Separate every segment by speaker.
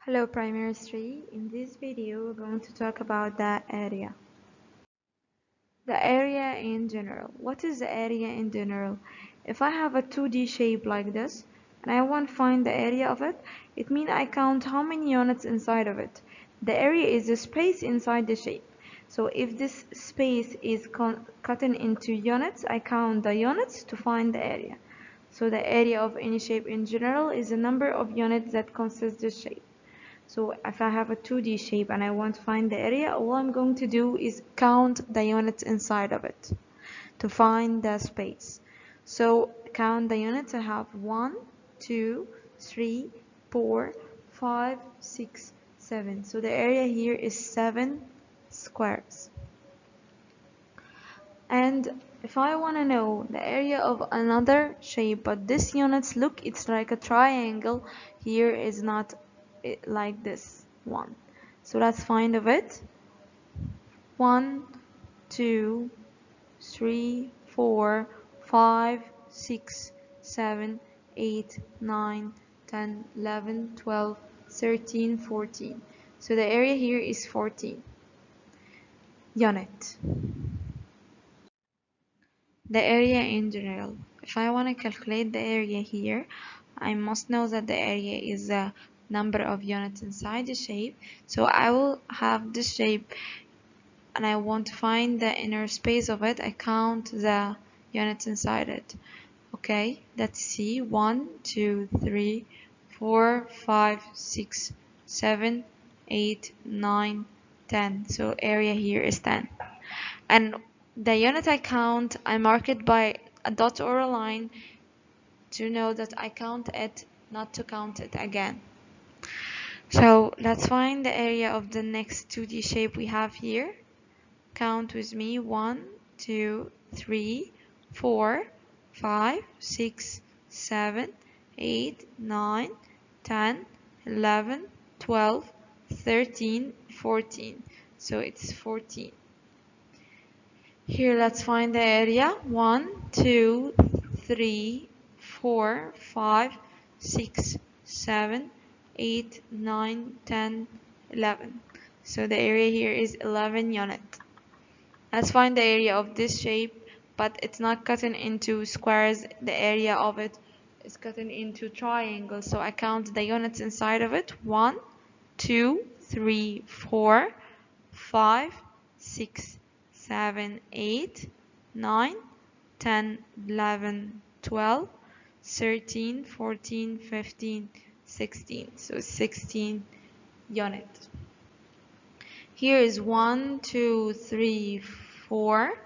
Speaker 1: Hello Primary 3. In this video we're going to talk about the area. The area in general. What is the area in general? If I have a 2D shape like this and I want to find the area of it, it means I count how many units inside of it. The area is the space inside the shape. So if this space is cut into units, I count the units to find the area. So the area of any shape in general is the number of units that consist the shape. So if I have a 2D shape and I want to find the area, all I'm going to do is count the units inside of it to find the space. So count the units. I have 1, 2, 3, 4, 5, 6, 7. So the area here is 7 squares. And if I want to know the area of another shape, but this units, look, it's like a triangle. Here is not like this one. So let's find of it. 1, 2, 3, 4, 5, 6, 7, 8, 9, 10, 11, 12, 13, 14. So the area here is 14 unit. The area in general. If I want to calculate the area here, I must know that the area is the number of units inside the shape. So I will have this shape and I want to find the inner space of it. I count the units inside it. Okay, let's see. 1, 2, 3, 4, 5, 6, 7, 8, 9, 10. So area here is 10. And the unit I count, I mark it by a dot or a line to know that I count it, not to count it again. So let's find the area of the next 2D shape we have here. Count with me. 1, 2, 3, 4, 5, 6, 7, 8, 9, 10, 11, 12, 13, 14. So it's 14. Here, let's find the area. 1, 2, 3, 4, 5, 6, 7, 8, 9, 10, 11. So the area here is 11 units. Let's find the area of this shape, but it's not cut into squares. The area of it is cut into triangles. So I count the units inside of it. 1, 2, 3, 4, 5, 6, 7, 8, 9, 10, 11, 12, 13, 14, 15, 16. So 16 units. Here is 1, 2, 3, 4,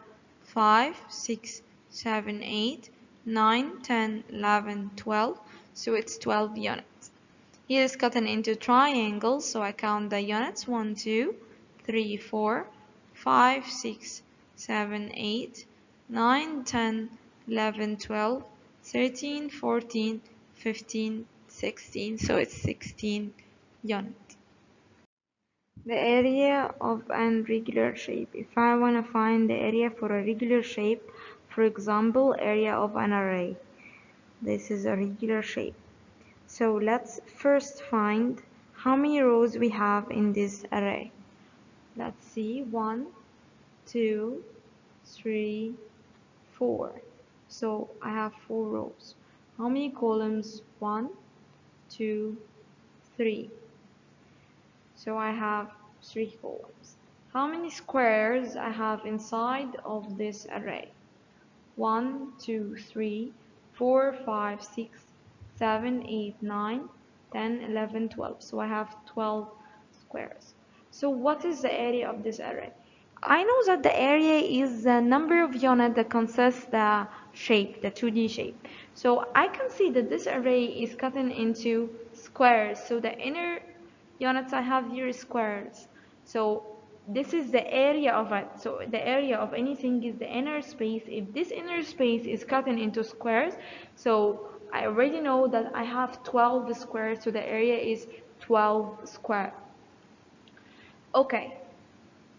Speaker 1: 5, 6, 7, 8, 9, 10, 11, 12. So it's 12 units. Here is cut into triangles, so I count the units. 1, 2, 3, 4, 5, 6, 7, 8, 9, 10, 11, 12, 13, 14, 15, 16. So it's 16 units. The area of an regular shape. If I want to find the area for a regular shape, for example, area of an array. This is a regular shape. So let's first find how many rows we have in this array. Let's see. 1, 2, 3, 4. So I have 4 rows. How many columns? 1, 2, 3. So I have 3 columns. How many squares I have inside of this array? 1, 2, 3, 4, 5, 6, 7, 8, 9, 10, 11, 12. So I have 12 squares. So what is the area of this array? I know that the area is the number of units that consists the shape, the 2D shape. So I can see that this array is cut into squares. So the inner units I have here is squares. So this is the area of it. So the area of anything is the inner space. If this inner space is cut into squares, so I already know that I have 12 squares. So the area is 12 square. Okay.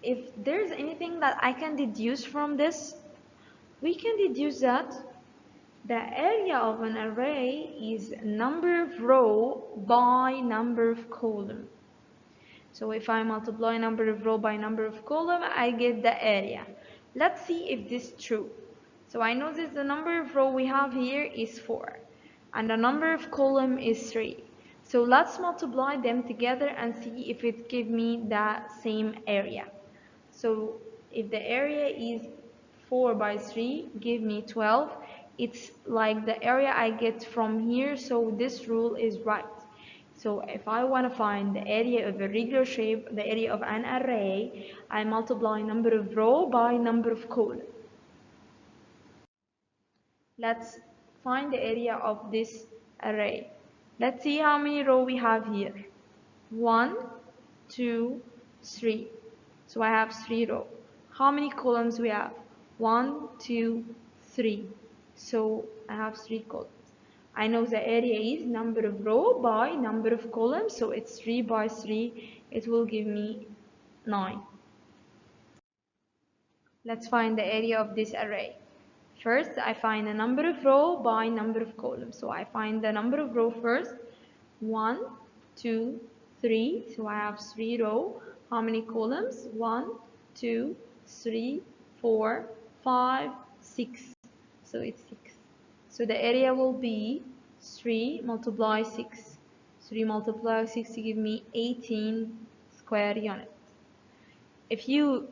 Speaker 1: If there's anything that I can deduce from this, we can deduce that The area of an array is number of row by number of column. So if I multiply number of row by number of column, I get the area. Let's see if this is true. So I notice the number of row we have here is 4 and the number of column is 3. So let's multiply them together and see if it gives me the same area. So if the area is 4 by 3, give me 12. It's like the area I get from here, so this rule is right. So if I want to find the area of a regular shape, the area of an array, I multiply number of row by number of column. Let's find the area of this array. Let's see how many row we have here. 1, 2, 3. So I have 3 row. How many columns we have? 1, 2, 3. So I have 3 columns. I know the area is number of row by number of columns, so it's 3 by 3. It will give me 9. Let's find the area of this array. First, I find the number of row by number of columns. So I find the number of row first. 1, 2, 3. So I have 3 row. How many columns? 1, 2, 3, 4, 5, 6. So it's 6. So the area will be 3 multiply 6. 3 multiply 6 to give me 18 square units. If you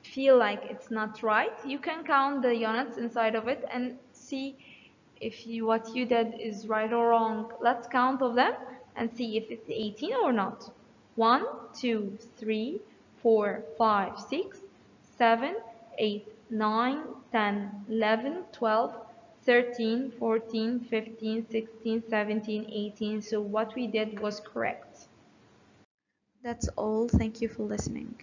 Speaker 1: feel like it's not right, you can count the units inside of it and see if what you did is right or wrong. Let's count of them and see if it's 18 or not. 1, 2, 3, 4, 5, 6, 7, 8, 9, 10, 11, 12, 13, 14, 15, 16, 17, 18. So what we did was correct. That's all. Thank you for listening.